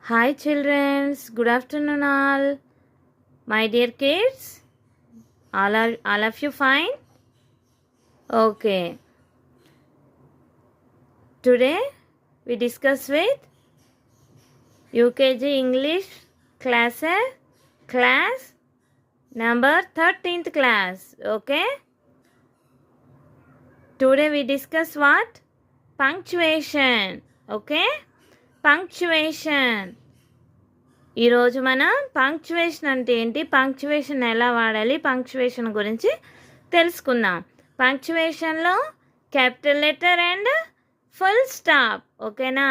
Hi children, good afternoon all. My dear kids, all of you fine? Okay. Today we discuss with UKG English class number 13th class. Okay. Today we discuss what? Punctuation. Okay. Punctuation. ఈరోజు మనం punctuation అంటే ఏంటి, punctuation ఎలా వాడాలి, punctuation గురించి తెలుసుకుందాం. పంక్చువేషన్లో capital letter and full stop. ఓకేనా?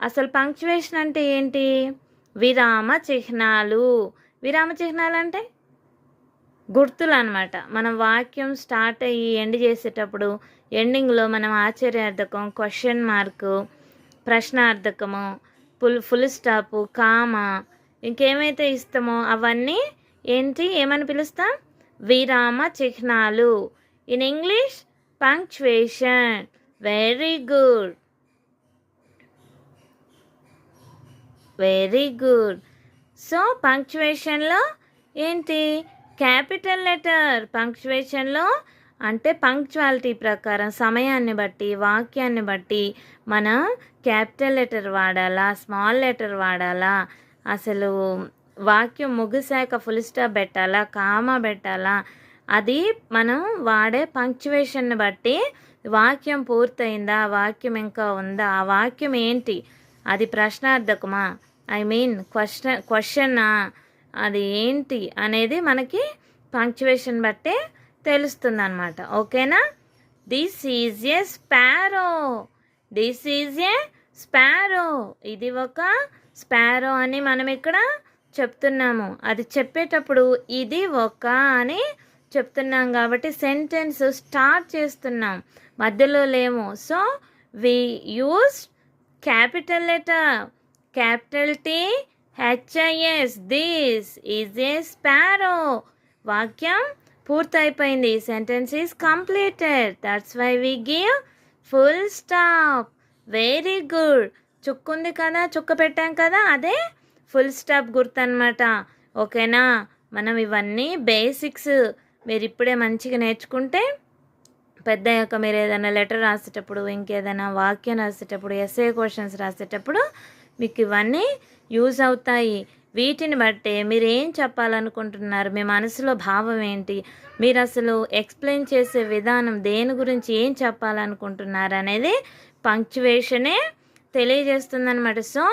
అసలు పంక్చువేషన్ అంటే ఏంటి? విరామ చిహ్నాలు. విరామ చిహ్నాలు అంటే గుర్తులు అనమాట. మనం వాక్యం స్టార్ట్ అయ్యి ఎండ్ చేసేటప్పుడు ఎండింగ్లో మనం ఆశ్చర్యార్థకం, క్వశ్చన్ మార్కు, ప్రశ్నార్థకము, ఫుల్ స్టాపు, కామా, ఇంకేమైతే ఇస్తామో అవన్నీ ఏంటి, ఏమని పిలుస్తాం? విరామ చిహ్నాలు. In English punctuation. Very good, very good. So పంక్చువేషన్లో ఏంటి? Capital letter. పంక్చువేషన్లో అంటే పంక్చువాలిటీ ప్రకారం సమయాన్ని బట్టి, వాక్యాన్ని బట్టి మనం క్యాపిటల్ లెటర్ వాడాలా, స్మాల్ లెటర్ వాడాలా, అసలు వాక్యం ముగిసాక ఫుల్ స్టాప్ పెట్టాలా, కామా పెట్టాలా, అది మనం వాడే పంక్చువేషన్ని బట్టి వాక్యం పూర్తయిందా, వాక్యం ఇంకా ఉందా, ఆ వాక్యం ఏంటి, అది ప్రశ్నార్థకమా, ఐ మీన్ క్వశ్చనా, అది ఏంటి అనేది మనకి పంక్చువేషన్ బట్టే తెలుస్తుంది అనమాట. ఓకేనా? This is a sparrow. This is a sparrow. ఇది ఒక స్పారో అని మనం ఇక్కడ చెప్తున్నాము. అది చెప్పేటప్పుడు ఇది ఒక అని చెప్తున్నాం కాబట్టి సెంటెన్స్ స్టార్ట్ చేస్తున్నాం, మధ్యలో లేము. So we use capital letter, capital T HIS. This is a sparrow. వాక్యం పూర్తయిపోయింది. Sentence is completed. That's why we give full stop. Very good. చుక్కు ఉంది కదా, చుక్క పెట్టాం కదా, అదే ఫుల్ స్టాప్ గుర్తు అనమాట. ఓకేనా? మనం ఇవన్నీ బేసిక్స్ మీరు ఇప్పుడే మంచిగా నేర్చుకుంటే పెద్దయ్యాక మీరు ఏదైనా లెటర్ రాసేటప్పుడు, ఇంకేదైనా వాక్యం రాసేటప్పుడు, ఎస్ఏ క్వశ్చన్స్ రాసేటప్పుడు మీకు ఇవన్నీ యూజ్ అవుతాయి. వీటిని బట్టే మీరు ఏం చెప్పాలనుకుంటున్నారు, మీ మనసులో భావం ఏంటి, మీరు అసలు ఎక్స్ప్లెయిన్ చేసే విధానం, దేని గురించి ఏం చెప్పాలనుకుంటున్నారు అనేది పంక్చువేషనే తెలియజేస్తుందన్నమాట. So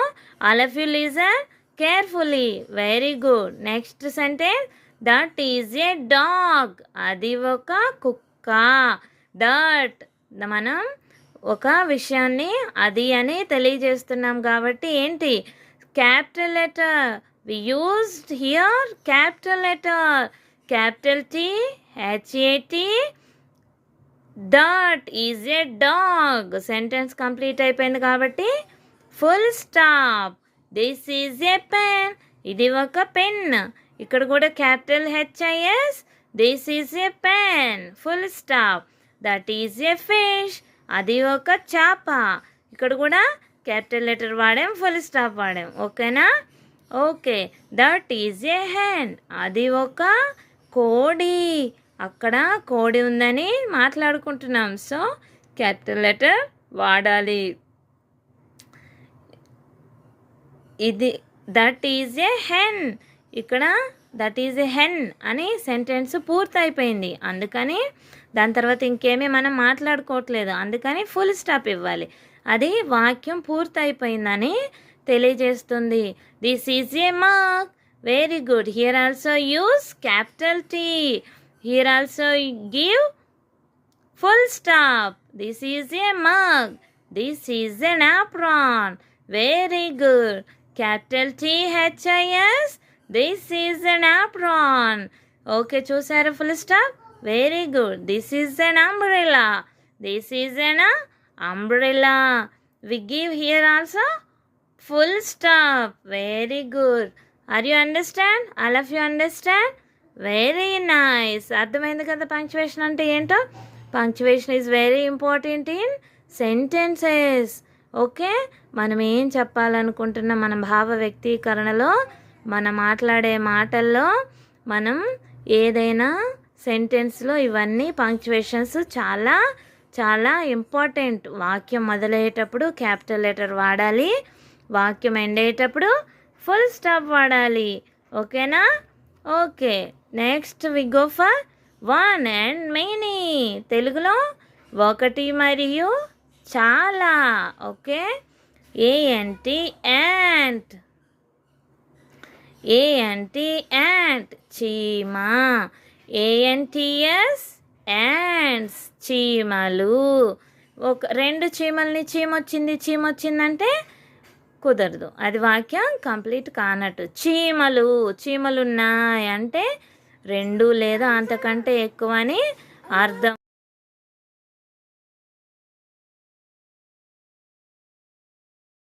all of you listen carefully. Very good. Next sentence, that is a dog. అది ఒక కుక్క. దట్ మనం ఒక విషయాన్ని అది అని తెలియజేస్తున్నాం కాబట్టి ఏంటి? Capital letter. We used here capital letter. Capital T HAT. That is a dog. Sentence complete అయిపోయింది కాబట్టి full stop. This is a pen. ఇది ఒక పెన్. ఇక్కడ కూడా capital HIS. This is a pen. Full stop. That is a fish. అది ఒక చేప. ఇక్కడ కూడా క్యాపిటల్ లెటర్ వాడాం, ఫుల్ స్టాప్ వాడాం. ఓకేనా? Okay. That is a hen. అది ఒక కోడి. అక్కడ కోడి ఉందని మాట్లాడుకుంటున్నాం. సో క్యాపిటల్ లెటర్ వాడాలి. ఇది దట్ ఈజ్ ఏ హెన్. ఇక్కడ దట్ ఈజ్ ఏ హెన్ అని సెంటెన్స్ పూర్తయిపోయింది. అందుకని దాని తర్వాత ఇంకేమీ మనం మాట్లాడుకోవట్లేదు. అందుకని ఫుల్ స్టాప్ ఇవ్వాలి. అది వాక్యం పూర్తయిపోయిందని తెలియజేస్తుంది. This is a mug. Very good. Here also use capital T. Here also give full stop. This is a mug. This is an apron. Very good. Capital T HIS. This is an apron. Okay, చూసారా full stop? Very good. This is an umbrella. This is an umbrella. We give here also full stop. Very good. Are you understand? All of you understand? Very nice. అర్థమైంది కదా punctuation అంటే ఏంటో? Punctuation is very important in sentences. Okay, మనం ఏం చెప్పాలనుకుంటున్న మన భావ వ్యక్తీకరణలో, మన మాట్లాడే మాటల్లో, మనం ఏదైనా సెంటెన్స్లో ఇవన్నీ పంక్చువేషన్స్ చాలా చాలా ఇంపార్టెంట్. వాక్యం మొదలయ్యేటప్పుడు క్యాపిటల్ లెటర్ వాడాలి, వాక్యం ఎండ్ అయ్యేటప్పుడు ఫుల్ స్టాప్ వాడాలి. ఓకేనా? Okay, next we go for one and many. తెలుగులో ఒకటి మరియు చాలా. ఓకే, ఏంటి యాంట్, ఏంటి యాంట్ చీమ, ఏఎన్టీఎస్ యాంట్స్ చీమలు. రెండు చీమల్ని చీమొచ్చిందంటే కుదరదు, అది వాక్యం కంప్లీట్ కానట్టు. చీమలు ఉన్నాయంటే 2 లేదా అంతకంటే ఎక్కువ అని అర్థం.